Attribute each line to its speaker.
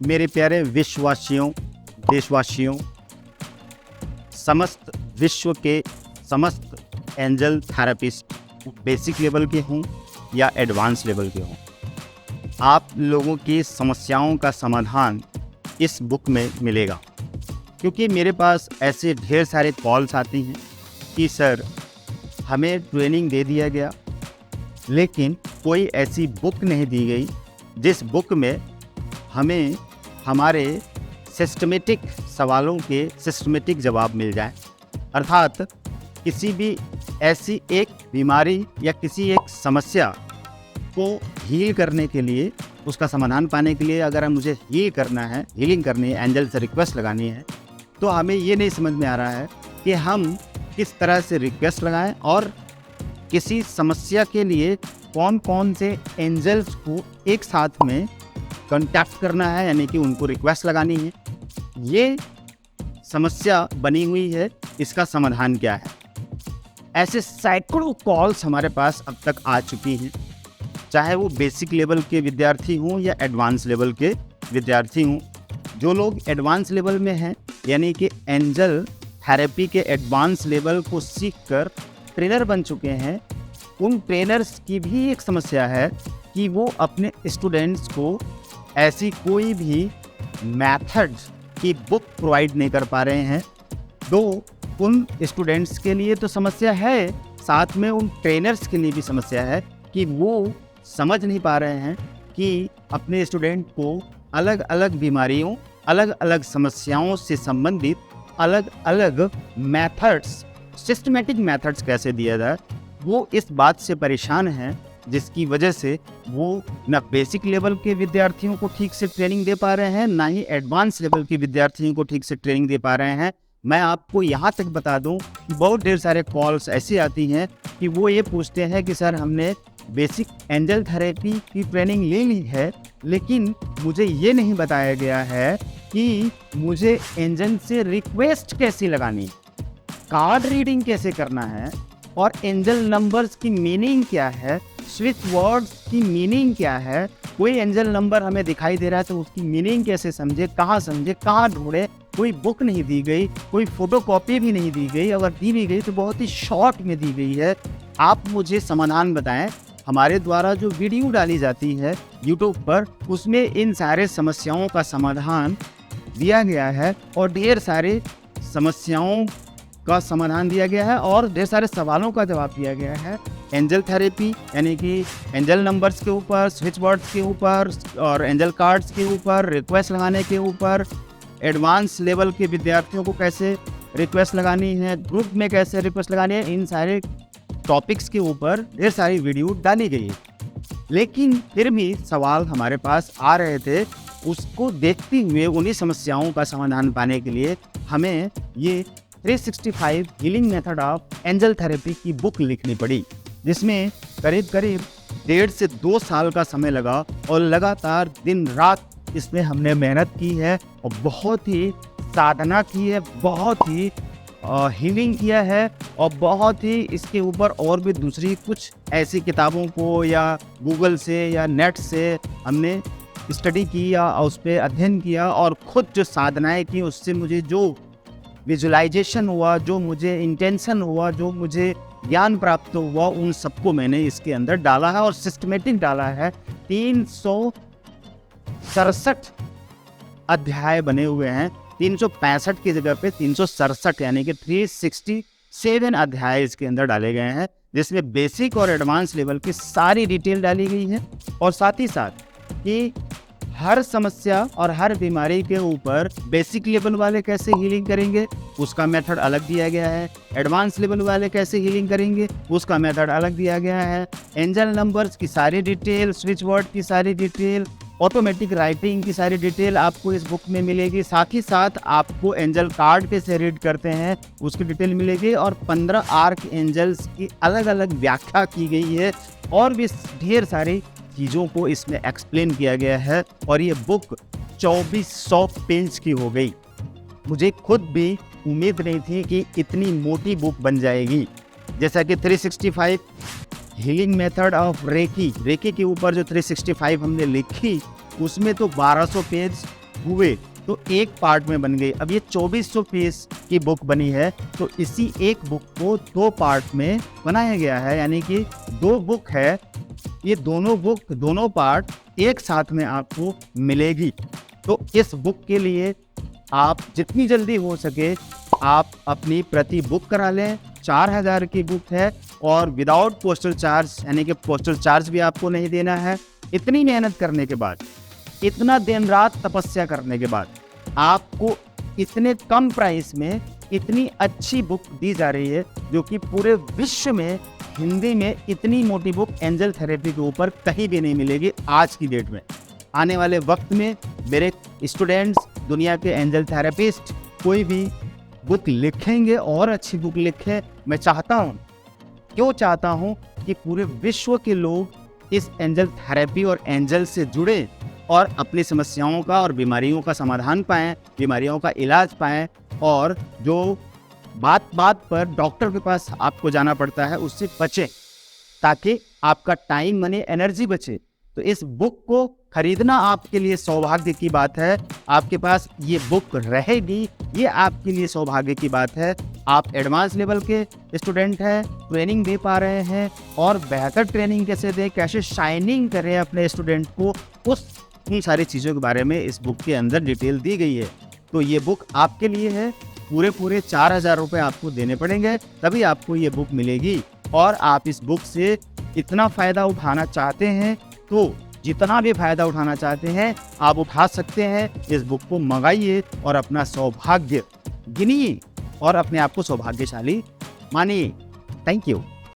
Speaker 1: मेरे प्यारे विश्ववासियों, देशवासियों, समस्त विश्व के समस्त एंजल थेरेपिस्ट बेसिक लेवल के हों या एडवांस लेवल के हों, आप लोगों की समस्याओं का समाधान इस बुक में मिलेगा। क्योंकि मेरे पास ऐसे ढेर सारे कॉल्स आती हैं कि सर हमें ट्रेनिंग दे दिया गया लेकिन कोई ऐसी बुक नहीं दी गई जिस बुक में हमें हमारे सिस्टमेटिक सवालों के सिस्टमेटिक जवाब मिल जाए। अर्थात किसी भी ऐसी एक बीमारी या किसी एक समस्या को हील करने के लिए, उसका समाधान पाने के लिए अगर मुझे हील करना है, हीलिंग करनी है, एंजल से रिक्वेस्ट लगानी है, तो हमें ये नहीं समझ में आ रहा है कि हम किस तरह से रिक्वेस्ट लगाएं और किसी समस्या के लिए कौन कौन से एंजल्स को एक साथ में कांटेक्ट करना है, यानी कि उनको रिक्वेस्ट लगानी है। ये समस्या बनी हुई है, इसका समाधान क्या है। ऐसे सैकड़ों कॉल्स हमारे पास अब तक आ चुकी हैं, चाहे वो बेसिक लेवल के विद्यार्थी हों या एडवांस लेवल के विद्यार्थी हों। जो लोग एडवांस लेवल में हैं, यानी कि एंजल थेरेपी के एडवांस लेवल को सीखकर ट्रेनर बन चुके हैं, उन ट्रेनर्स की भी एक समस्या है कि वो अपने स्टूडेंट्स को ऐसी कोई भी मेथड की बुक प्रोवाइड नहीं कर पा रहे हैं। तो उन स्टूडेंट्स के लिए तो समस्या है, साथ में उन ट्रेनर्स के लिए भी समस्या है कि वो समझ नहीं पा रहे हैं कि अपने स्टूडेंट को अलग अलग बीमारियों, अलग अलग समस्याओं से संबंधित अलग अलग मेथड्स, सिस्टमेटिक मेथड्स कैसे दिया जाए। वो इस बात से परेशान हैं जिसकी वजह से वो ना बेसिक लेवल के विद्यार्थियों को ठीक से ट्रेनिंग दे पा रहे हैं, ना ही एडवांस लेवल के विद्यार्थियों को ठीक से ट्रेनिंग दे पा रहे हैं। मैं आपको यहाँ तक बता दूँ कि बहुत ढेर सारे कॉल्स ऐसी आती हैं कि वो ये पूछते हैं कि सर हमने बेसिक एंजल थेरेपी की ट्रेनिंग ले ली है, लेकिन मुझे ये नहीं बताया गया है कि मुझे एंजल से रिक्वेस्ट कैसे लगानी, कार्ड रीडिंग कैसे करना है, और एंजल नंबर्स की मीनिंग क्या है, स्विच वर्ड्स की मीनिंग क्या है। कोई एंजल नंबर हमें दिखाई दे रहा है तो उसकी मीनिंग कैसे समझे, कहाँ ढूंढे। कोई बुक नहीं दी गई, कोई फोटोकॉपी भी नहीं दी गई, अगर दी भी गई तो बहुत ही शॉर्ट में दी गई है। आप मुझे समाधान बताएं। हमारे द्वारा जो वीडियो डाली जाती है यूट्यूब पर, उसमें इन सारे समस्याओं का समाधान दिया गया है और ढेर सारे समस्याओं का समाधान दिया गया है और ढेर सारे सवालों का जवाब दिया गया है। एंजल थेरेपी यानी कि एंजल नंबर्स के ऊपर, स्विच वर्ड्स के ऊपर और एंजल कार्ड्स के ऊपर, रिक्वेस्ट लगाने के ऊपर, एडवांस लेवल के विद्यार्थियों को कैसे रिक्वेस्ट लगानी है, ग्रुप में कैसे रिक्वेस्ट लगानी है, इन सारे टॉपिक्स के ऊपर ढेर सारी वीडियो डाली गई है। लेकिन फिर भी सवाल हमारे पास आ रहे थे, उसको देखते हुए उन्हीं समस्याओं का समाधान पाने के लिए हमें ये 365 healing method of angel therapy की बुक लिखनी पड़ी, जिसमें करीब 1.5 से 2 साल का समय लगा और लगातार दिन रात इसमें हमने मेहनत की है और बहुत ही साधना की है, बहुत ही हीलिंग किया है और बहुत ही इसके ऊपर और भी दूसरी कुछ ऐसी किताबों को या गूगल से या नेट से हमने स्टडी की या उस पर अध्ययन किया और खुद जो साधनाएं की उससे मुझे जो विजुलाइजेशन हुआ, जो मुझे इंटेंशन हुआ, जो मुझे ज्ञान प्राप्त हुआ, उन सबको मैंने इसके अंदर डाला है और सिस्टमेटिक डाला है। 367 अध्याय बने हुए हैं, 365 की जगह पे 367 यानी कि 367 अध्याय इसके अंदर डाले गए हैं, जिसमें बेसिक और एडवांस लेवल की सारी डिटेल डाली गई है और साथ ही साथ कि हर समस्या और हर बीमारी के ऊपर बेसिक लेवल वाले कैसे हीलिंग करेंगे उसका मेथड अलग दिया गया है, एडवांस लेवल वाले कैसे हीलिंग करेंगे उसका मेथड अलग दिया गया है, एंजल नंबर्स की सारी डिटेल, स्विच वर्ड की सारी डिटेल, ऑटोमेटिक राइटिंग की सारी डिटेल आपको इस बुक में मिलेगी। साथ ही साथ आपको एंजल कार्ड कैसे रीड करते हैं उसकी डिटेल मिलेगी और 15 आर्क एंजल्स की अलग अलग व्याख्या की गई है और भी ढेर सारी चीज़ों को इसमें एक्सप्लेन किया गया है। और ये बुक 2400 पेज की हो गई। मुझे खुद भी उम्मीद नहीं थी कि इतनी मोटी बुक बन जाएगी। जैसा कि 365 हीलिंग मेथड ऑफ रेकी के ऊपर जो 365 हमने लिखी उसमें तो 1200 पेज हुए तो एक पार्ट में बन गई। अब ये 2400 पेज की बुक बनी है, तो इसी एक बुक को 2 पार्ट में बनाया गया है, यानी कि 2 बुक है। ये दोनों बुक, दोनों पार्ट एक साथ में आपको मिलेगी। तो इस बुक के लिए आप जितनी जल्दी हो सके आप अपनी प्रति बुक करा लें। 4000 की बुक है और विदाउट पोस्टल चार्ज, यानी कि पोस्टल चार्ज भी आपको नहीं देना है। इतनी मेहनत करने के बाद, इतना दिन रात तपस्या करने के बाद आपको इतने कम प्राइस में इतनी अच्छी बुक दी जा रही है, जो कि पूरे विश्व में हिंदी में इतनी मोटी बुक एंजल थेरेपी के ऊपर कहीं भी नहीं मिलेगी आज की डेट में। आने वाले वक्त में मेरे स्टूडेंट्स, दुनिया के एंजल थेरेपिस्ट कोई भी बुक लिखेंगे और अच्छी बुक लिखें। मैं चाहता हूँ, क्यों चाहता हूँ कि पूरे विश्व के लोग इस एंजल थेरेपी और एंजल से जुड़े और अपनी समस्याओं का और बीमारियों का समाधान पाएं, बीमारियों का इलाज पाएं, और जो बात बात पर डॉक्टर के पास आपको जाना पड़ता है उससे बचें, ताकि आपका टाइम, मनी, एनर्जी बचे। तो इस बुक को खरीदना आपके लिए सौभाग्य की बात है। आपके पास ये बुक रहेगी, ये आपके लिए सौभाग्य की बात है। आप एडवांस लेवल के स्टूडेंट हैं, ट्रेनिंग दे पा रहे हैं, और बेहतर ट्रेनिंग कैसे दें, कैसे शाइनिंग करें अपने स्टूडेंट को, उन सारी चीज़ों के बारे में इस बुक के अंदर डिटेल दी गई है। तो ये बुक आपके लिए है। पूरे 4000 रुपये आपको देने पड़ेंगे, तभी आपको ये बुक मिलेगी। और आप इस बुक से इतना फ़ायदा उठाना चाहते हैं तो जितना भी फ़ायदा उठाना चाहते हैं आप उठा सकते हैं। इस बुक को मंगाइए और अपना सौभाग्य गिनिए और अपने आप को सौभाग्यशाली मानिए। Thank you.